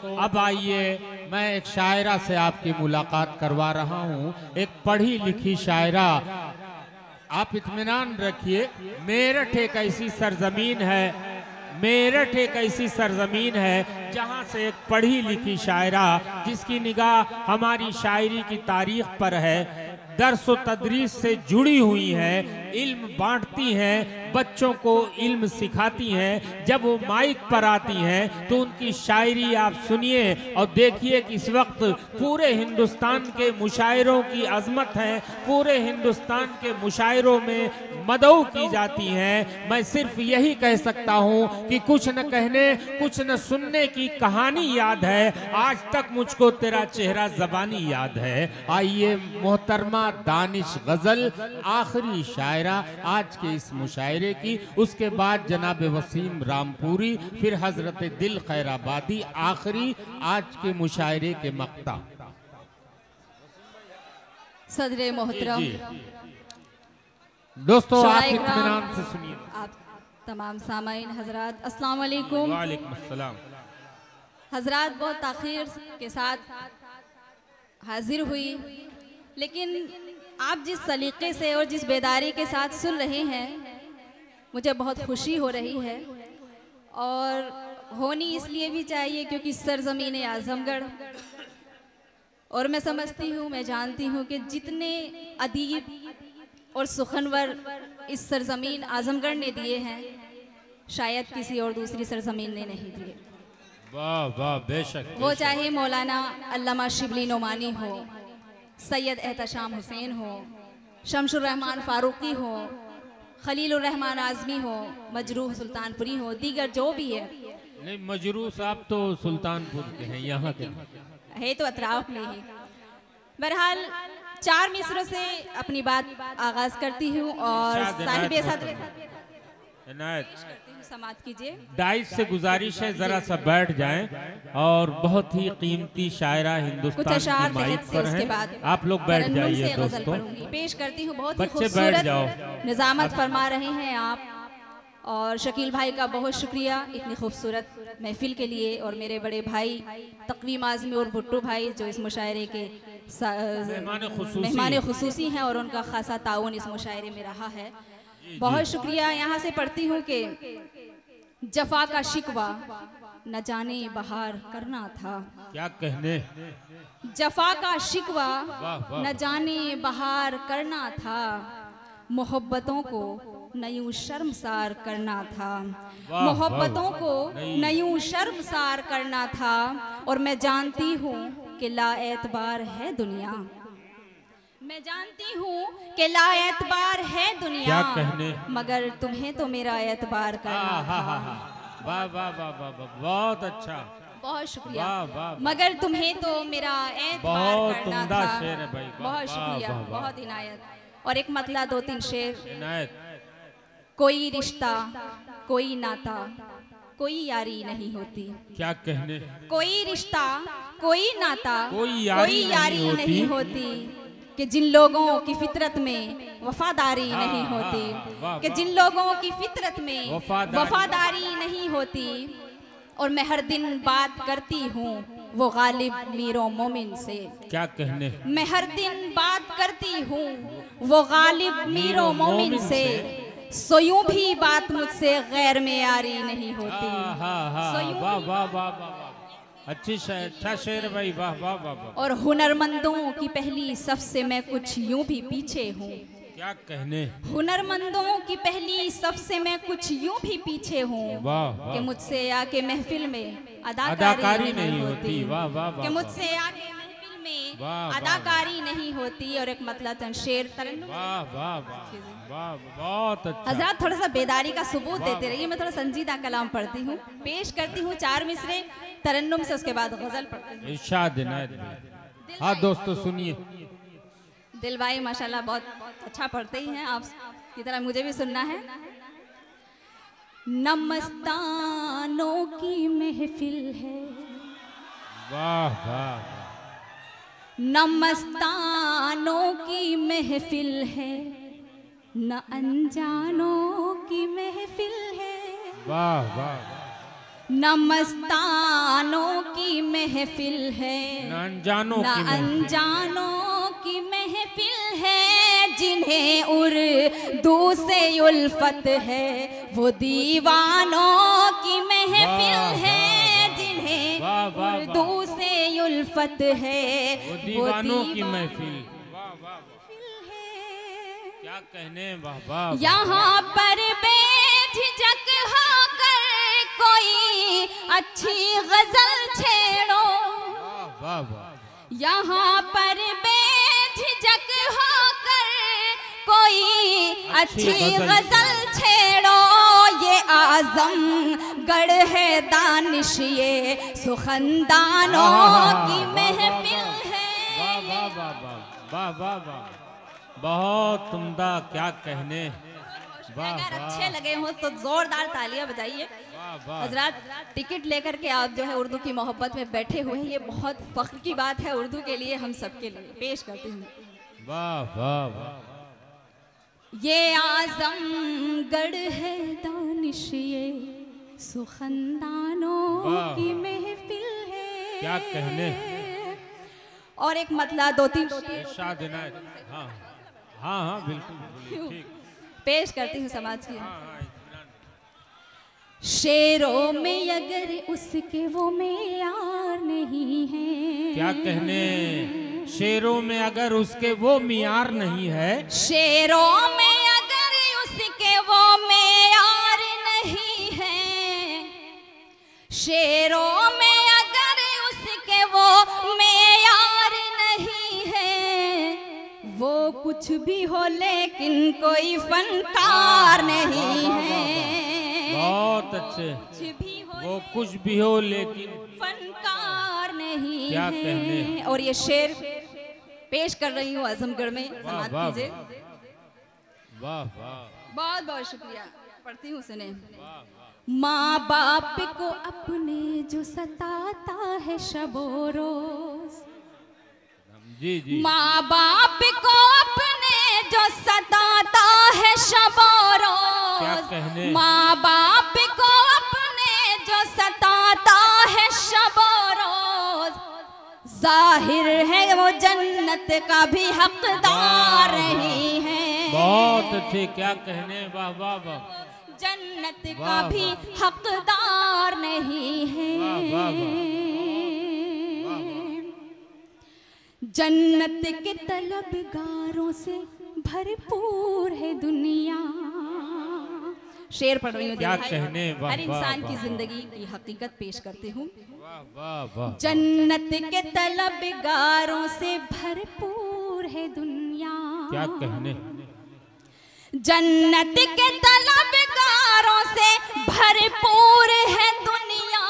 अब आइए मैं एक शायरा से आपकी मुलाकात करवा रहा हूँ। एक पढ़ी लिखी शायरा, आप इत्मीनान रखिए। मेरठ एक ऐसी सरजमीन है, मेरठ एक ऐसी सरजमीन है जहाँ से एक पढ़ी लिखी शायरा जिसकी निगाह हमारी शायरी की तारीख पर है, दर्स व तदरीस से जुड़ी हुई है, इल्म बांटती हैं, बच्चों को इल्म सिखाती हैं। जब वो माइक पर आती हैं तो उनकी शायरी आप सुनिए और देखिए कि इस वक्त पूरे हिंदुस्तान के मुशायरों की अजमत है, पूरे हिंदुस्तान के मुशायरों में मदऊ की जाती हैं। मैं सिर्फ यही कह सकता हूँ कि कुछ न कहने कुछ न सुनने की कहानी याद है, आज तक मुझको तेरा चेहरा ज़बानी याद है। आइए मोहतरमा दानिश गजल, आखिरी शायरा आज के इस मुशायरे की, उसके बाद जनाब वसीम रामपुरी, फिर हजरत दिल खैराबादी, आखिरी आज के मुशायरे के मक्ता। सदरे मोहतरम दोस्तों, आप इत्मीनान से सुनिए। आप तमाम सामाईन हजरात, अस्सलाम वालेकुम। वालेकुम अस्सलाम। हजरात बहुत ताखीर के साथ हाजिर हुई, लेकिन आप जिस सलीके से और जिस बेदारी के साथ सुन रहे हैं मुझे बहुत खुशी हो रही है, और होनी इसलिए भी चाहिए क्योंकि सरजमीन आजमगढ़, और मैं समझती हूँ, मैं जानती हूँ कि जितने अदीब और सुखनवर इस सरजमीन आजमगढ़ ने दिए हैं शायद किसी और दूसरी सरजमीन ने नहीं दिए। वाह वाह, बेशक। वो चाहे मौलाना अल्लामा शिबली नोमानी हो, सैयद एहतशाम हुसैन हो, शमशुर रहमान फारूकी हो, खलीलुर रहमान आजमी हो, मजरूह सुल्तानपुरी हो, दीगर जो भी है। नहीं, मजरूह साहब तो सुल्तानपुर के हैं, यहाँ के है तो अतराफ में ही। बहरहाल 4 मिसरों से अपनी बात आगाज करती हूँ और साहिब सदर समात कीजिए। डाइस से गुजारिश है जरा सा बैठ जाएं, और बहुत ही कीमती शायरा हिंदुस्तान की माइक पर हैं, आप लोग बैठ जाइए दोस्तों। पेश करती हूँ, बहुत ही खूबसूरत निजामत फरमा रहे हैं आप, और शकील भाई का बहुत शुक्रिया इतनी खूबसूरत महफिल के लिए, और मेरे बड़े भाई तकवीम आजमी और भुट्टो भाई जो इस मुशायरे के मेहमान खुसूसी हैं, और उनका खासा ताउन इस मुशायरे में रहा है। बहुत शुक्रिया। यहाँ से पढ़ती हूँ कि जफा का शिकवा न जाने बहार करना था। क्या कहने? जफा का शिकवा न जाने बहार करना था, मोहब्बतों को नयूं शर्मसार करना था, मोहब्बतों को नयूं शर्मसार करना था। और मैं जानती हूँ कि लाएतबार है दुनिया, मैं जानती हूँ कि लाएतबार है दुनिया, क्या कहने? मगर तुम्हें तो मेरा एतबार करना था। वाह वाह वाह वाह, बहुत अच्छा, बहुत शुक्रिया। मगर तुम्हें तो मेरा एतबार करना था। शेर है भाई, बहुत शुक्रिया, बहुत इनायत। और एक मतला 2-3 शेर। इनायत। कोई रिश्ता, कोई नाता, कोई यारी नहीं होती। क्या कहने? कोई रिश्ता, कोई नाता, कोई यारी नहीं होती, कि जिन लोगों की फितरत में वफादारी नहीं होती, कि जिन लोगों की फितरत में वफादारी नहीं होती। और मैं हर दिन बात करती हूँ वो गालिब मीरो मोमिन से। क्या कहने? मैं हर दिन बात करती हूँ वो गालिब मीरो मोमिन से, सो यूं भी बात मुझसे गैर में यारी नहीं होती। वाह वाह वाह, अच्छा शेर भाई, वाह वाह वाह। और हुनरमंदों की पहली सफ से मैं कुछ यूं भी पीछे हूँ। क्या कहने? हुनरमंदों की पहली सफ से मैं कुछ यूं भी पीछे हूँ, कि मुझसे आके महफिल में अदाकारी नहीं होती। वाह वाह, कि मुझसे आके महफिल में अदाकारी नहीं होती। और एक मतलब शेर तरन्नुम। वाह वाह वाह, बहुत अच्छा। हज़रात थोड़ा सा बेदारी का सबूत देते रहिए, मैं थोड़ा संजीदा कलाम पढ़ती हूँ, पेश करती हूँ 4 मिसरे तरन्नुम से, उसके बाद गजल पढ़ती हूँ। इरशाद इनायत। हाँ दोस्तों सुनिए। दिल भाई माशाल्लाह बहुत अच्छा पढ़ते ही हैं, आप की तरह मुझे भी सुनना है। नमस्तानों की महफिल है, वाह वाह, नमस्तानों की महफिल है, न अनजानों की महफिल है। वाह वाह। न मस्तानों की महफिल है, न अनजानों की महफिल है, जिन्हें उर्दू से उल्फत है वो दीवानों की महफिल है, जिन्हें उर्दू से उल्फत है वो दीवानों की महफिल। क्या कहने, वाह वाह। यहाँ पर बेझिझक होकर कोई अच्छी गजल छेड़ो, वाह वाह। यहाँ पर बेझिझक होकर कोई अच्छी गजल छेड़ो, ये आजमगढ़ है दानिश, ये सुखनदानों की महफिल है। वाह वाह वाह वाह वाह वाह, बहुत उम्दा, क्या कहने। अगर अच्छे लगे हो तो जोरदार तालियां बजाइए। हजरात, टिकट लेकर के आप जो है उर्दू की मोहब्बत में बैठे हुए हैं, ये बहुत फख्र की बात है उर्दू के लिए, हम सबके लिए पेश करते हैं। वाह वाह वाह। ये आजमगढ़ है दानिश, ये सुखनदानों की महफिल है। क्या कहने। और एक मतला दो तीन इरशाद इनायत। हाँ हाँ हाँ बिल्कुल ठीक पेश करती हूँ समाज की। शेरों में अगर उसके वो मेयार नहीं है, क्या कहने। शेरों में अगर उसके वो मियार नहीं है, शेरों में अगर उसके वो मेयार नहीं है, शेरों में अगर उसके वो मेयार नहीं है, वो कुछ भी हो लेकिन कोई फनकार नहीं है। बहुत अच्छे। वो कुछ भी हो लेकिन फनकार नहीं क्या है। कहने। और ये शेर पेश कर रही हूँ आजमगढ़ में, समाप्त कीजिए। वाह वाह, बहुत बहुत शुक्रिया, पढ़ती हूँ सुने। माँ बाप को अपने जो सताता है शबो रोज, जी जी। माँ बाप को अपने जो सताता है शबो रोज, क्या कहने। माँ बाप को अपने जो सताता है शबो रोज, जाहिर है वो जन्नत का भी हकदार नहीं है। बहुत अच्छे, क्या कहने। वाह वाह वाह। जन्नत का भी हकदार नहीं है। जन्नत के तलबगारों से भरपूर है दुनिया। शेर पढ़ रही हूँ। क्या कहने। हर इंसान की जिंदगी की हकीकत पेश करती हूँ। वाह वाह। जन्नत के तलबगारों से भरपूर है दुनिया। क्या कहने। जन्नत के तलबगारों से भरपूर है दुनिया।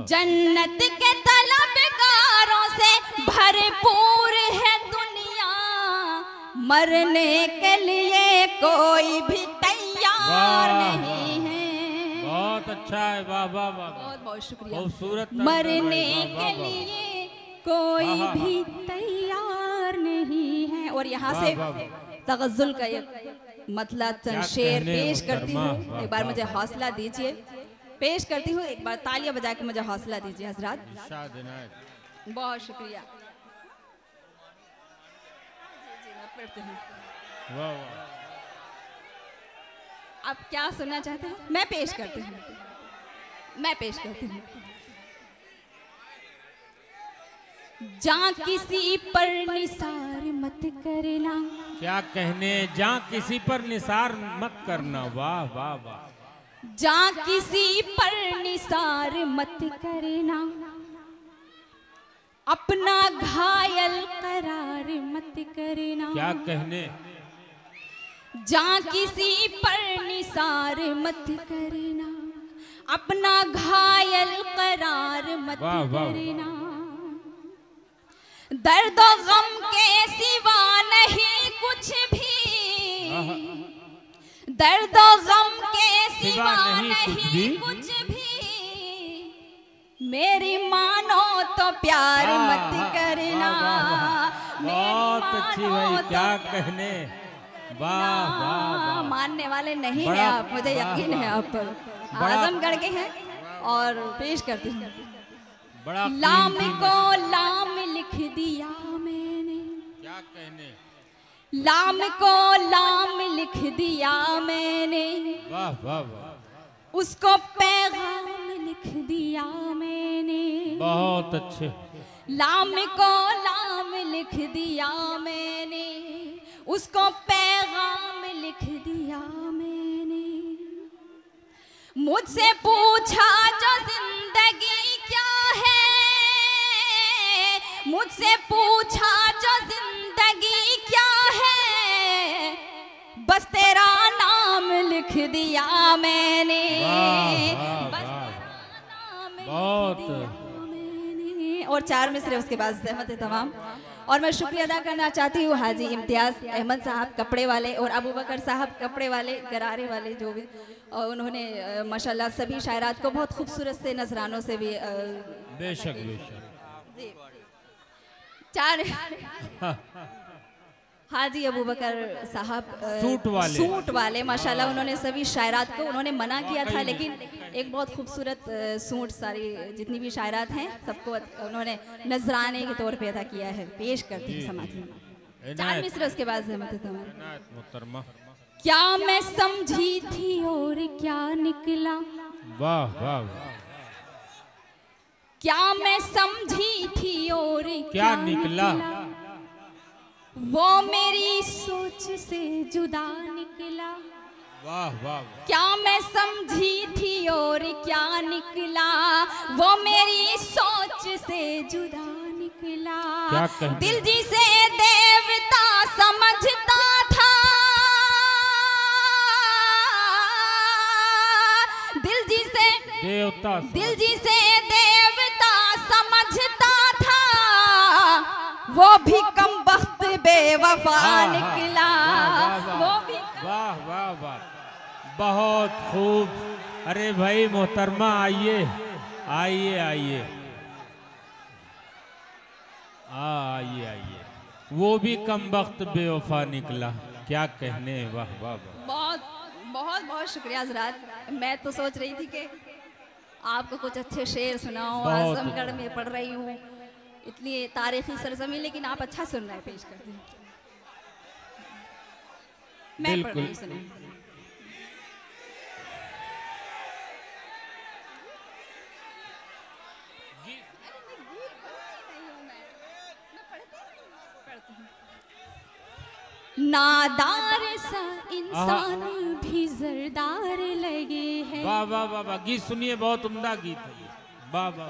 जन्नत के तलबगारों से भरपूर है दुनिया। मरने के लिए कोई भी तैयार नहीं है। बहुत अच्छा है। वाह वाह वाह। बहुत बहुत शुक्रिया। खूबसूरत। मरने के लिए कोई भी तैयार नहीं है। और यहाँ से तगज़ुल का एक मतलब शेर पेश करती हूँ। एक बार मुझे हौसला दीजिए, पेश करती हूँ। एक बार तालियां बजा के मुझे हौसला दीजिए हजरात। बहुत शुक्रिया। आप क्या सुनना चाहते हैं? मैं पेश करती हूँ। जा किसी पर निसार मत करना। क्या कहने। जा किसी पर निसार मत करना। वाह वाह वाह। जा किसी पर निसार मत करना, अपना घायल करार मत करना। क्या कहने। जा किसी पर निसार मत करना, अपना घायल करार मत करना। दर्द और गम के सिवा नहीं कुछ भी, दर्द और गम के सिवा नहीं कुछ भी। मेरी मानो तो प्यार मत करना। बहुत अच्छी भाई, क्या कहने। वाह वाह। मानने वाले नहीं है आप, मुझे यकीन है आप पर। आजमगढ़ के हैं और पेश करती हूँ। बड़ा लाम को लाम लिख दिया मैंने, क्या कहने, लाम को लाम लिख दिया मैंने, वाह वाह वाह, उसको पैगाम लिख दिया मैंने, बहुत अच्छे। लाम को लाम लिख दिया मैंने, उसको पैगाम लिख दिया मैंने। मुझसे पूछा जो जिंदगी क्या है, मुझसे पूछा जो जिंदगी क्या है, बस तेरा नाम लिख दिया मैंने, बस तेरा नाम लिख दिया मैंने। और 4 मिसरे उसके बाद ज़हमत तमाम। और मैं शुक्रिया अदा करना चाहती हूँ हाजी इम्तियाज़ अहमद साहब कपड़े वाले और अबू बकर साहब कपड़े वाले गरारे वाले जो भी, और उन्होंने माशाल्लाह सभी शायरात को बहुत खूबसूरत से नजरानों से भी बेशक बेशक 4 हाजी अबू बकर साहब सूट वाले माशाल्लाह उन्होंने सभी शायरात को उन्होंने मना किया था, लेकिन एक बहुत खूबसूरत सूट सारी जितनी भी शायरात हैं सबको उन्होंने नजराने के तौर पे अदा किया है। पेश करती हूँ समाज में 4 मिसरे उसके बाद मुहतरमा। क्या मैं समझी थी और क्या निकला, वाह वाह, क्या मैं समझी थी और क्या निकला, वो मेरी सोच से जुदा निकला। वाह वाह, क्या मैं समझी थी और क्या निकला, वो मेरी सोच से जुदा निकला। दिल जिसे देवता समझता था, दिल जिसे देवता समझता था, वो भी कम वक्त बेवफा निकला। वो भी वाह वाह वाह, बहुत खूब। अरे भाई मोहतरमा आइए आइए आइए आइए आइए, वो भी कम वक्त बेवफा निकला। क्या कहने, वाह वाह वाह। बहुत बहुत बहुत शुक्रिया हज़रात। मैं तो सोच रही थी कि आपको कुछ अच्छे शेर सुनाऊं, आजमगढ़ में पढ़ रही हूँ इतनी तारीखी सरजमीन, लेकिन आप अच्छा सुन रहे हैं। पेश करती हूँ मैं पढ़ रही सुने। नादार सा इंसान भी जरदार लगे हैं। वाह वाह वाह वाह, गीत सुनिए, बहुत उम्दा गीत है। वाह वाह,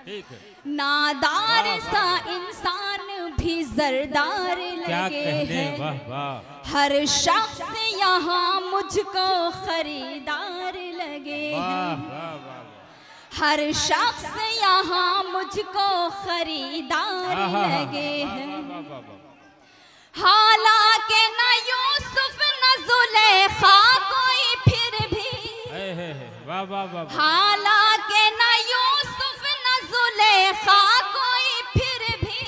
ठीक है। नादार सा इंसान भी जरदार लगे हैं। वाह वाह, हर शख्स यहाँ मुझको खरीदार लगे हैं। वाह वाह, हर शख्स यहाँ मुझको खरीदार लगे हैं। हालांकि न यूसुफ न जुलेखा कोई फिर भी, वाह वाह वाह, हालांकि न यूसुफ न जुलेखा कोई फिर भी,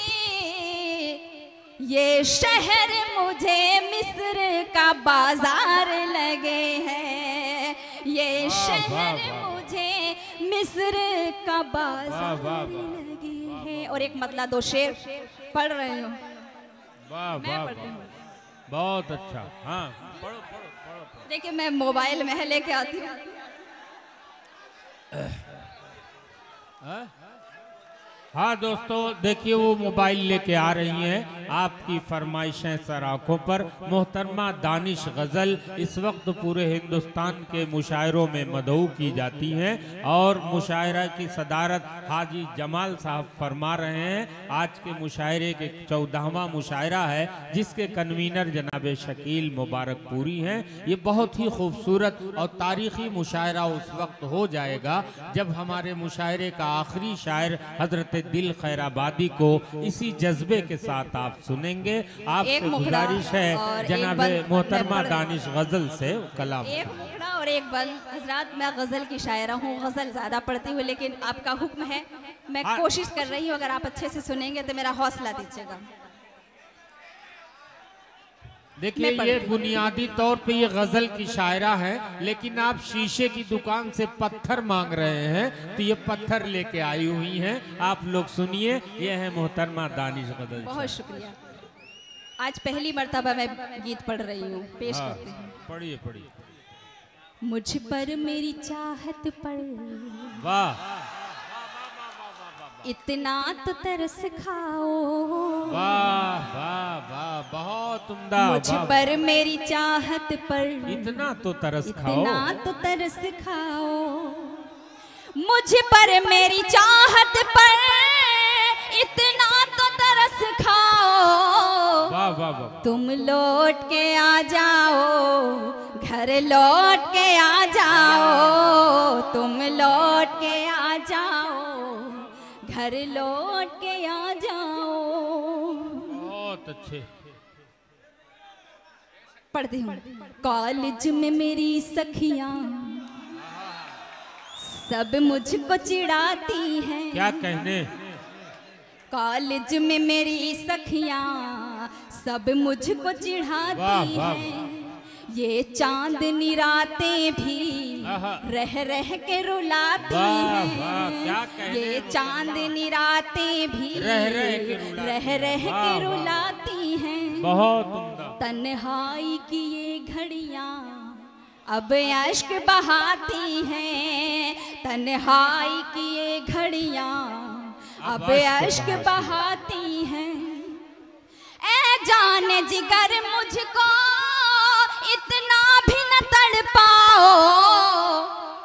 ये शहर मुझे मिस्र का बाजार लगे हैं। ये शहर मुझे मिस्र का बाजार लगे हैं। और एक मतला 2 शेर पढ़ रही हूँ। वाह वाह, बहुत अच्छा। हाँ पढ़ो पढ़ो पढ़ो। देखिए मैं मोबाइल में लेके आती हूँ। हाँ दोस्तों देखिए, वो मोबाइल लेके आ रही हैं। आपकी फरमाइशें सर आँखों पर। मोहतरमा दानिश गज़ल इस वक्त पूरे हिंदुस्तान के मुशायरों में मदऊ की जाती हैं और मुशायरा की सदारत हाजी जमाल साहब फरमा रहे हैं। आज के मुशायरे के 14वां मुशायरा है, जिसके कन्वीनर जनाब शकील मुबारकपुरी हैं। ये बहुत ही खूबसूरत और तारीख़ी मुशायरा उस वक्त हो जाएगा जब हमारे मुशायरे का आखिरी शायर हजरत दिल खैराबादी को इसी जज्बे के साथ आप सुनेंगे। आपसे गुजारिश है जनाब मोहतरमा दानिश गज़ल से कलाम। एक मुखड़ा और एक बंद। हजरात मैं गज़ल की शायरा हूँ, गज़ल ज़्यादा पढ़ती हूँ, लेकिन आपका हुक्म है, मैं कोशिश कर रही हूँ। अगर आप अच्छे से सुनेंगे तो मेरा हौसला दीजिएगा। देखिए ये बुनियादी तौर पे ये गजल की शायरा है, लेकिन आप शीशे की दुकान से पत्थर मांग रहे हैं तो ये पत्थर लेके आई हुई हैं। आप लोग सुनिए, ये है मोहतरमा दानिश गजल। बहुत शुक्रिया। आज पहली मर्तबा मैं गीत पढ़ रही हूँ, पेश करते हैं। पढ़िए पढ़िए। मुझ पर मेरी चाहत पर वाह, इतना तो तरस खाओ। वाह वाह वाह, बहुत उम्दा। मुझ पर मेरी चाहत पर इतना तो तरस खाओ, इतना तो तरस खाओ। मुझ पर मेरी चाहत पर इतना तो तरस खाओ। वाह वाह वाह। तुम लौट के आ जाओ, घर लौट के आ जाओ। तुम लौट के आ जाओ, घर लौट के आ जाओ। बहुत अच्छे। पढ़ती हूँ। कॉलेज में मेरी सखियाँ सब मुझको चिढ़ाती हैं। क्या कहने। कॉलेज में मेरी सखियाँ सब मुझको चिढ़ाती हैं। ये चांदनी रातें भी रह रह के रुलाती हैं। ये चांदनी रातें भी रह रह के रुलाती हैं। बहुत तन्हाई की ये घड़ियाँ अब अश्क बहाती हैं। तन्हाई की ये घड़ियाँ अब अश्क बहाती हैं। ऐ जाने जिगर मुझको इतना भी न तड़पाओ।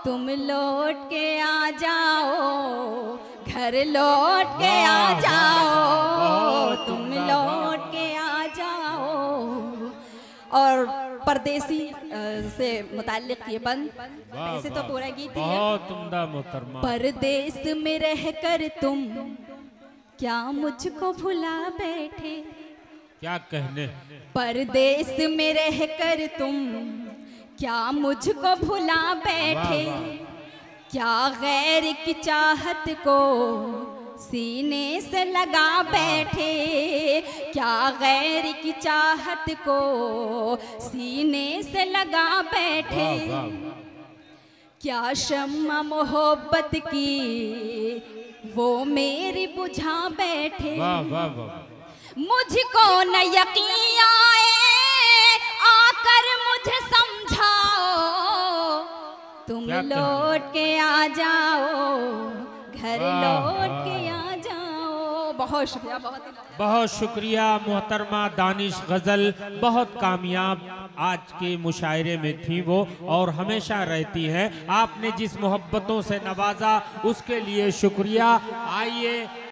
तुम लौट के आ जाओ, घर लौट के आ जाओ। तुम लौट के आ जाओ। और परदेसी से मुताल्लिक ये बंद, ऐसे तो पूरा गीत ही है। बहुत उम्दा मोहतरमा। परदेस में रहकर तुम क्या मुझको भुला बैठे। क्या कहने। परदेस में रहकर तुम क्या मुझको भुला बैठे। क्या गैर की चाहत को सीने से लगा बैठे। क्या गैर की चाहत को सीने से लगा बैठे। क्या शम्मा मोहब्बत की वो मेरी बुझा बैठे। वाह वाह वाह। मुझको न यकीन आए आकर मुझे समझाओ। तुम लौट के आ जाओ, घर लौट के आ जाओ। बहुत शुक्रिया। बहुत शुक्रिया मोहतरमा दानिश गजल। बहुत कामयाब आज के मुशायरे में थी वो, और हमेशा रहती हैं। आपने जिस मोहब्बतों से नवाजा उसके लिए शुक्रिया। आइए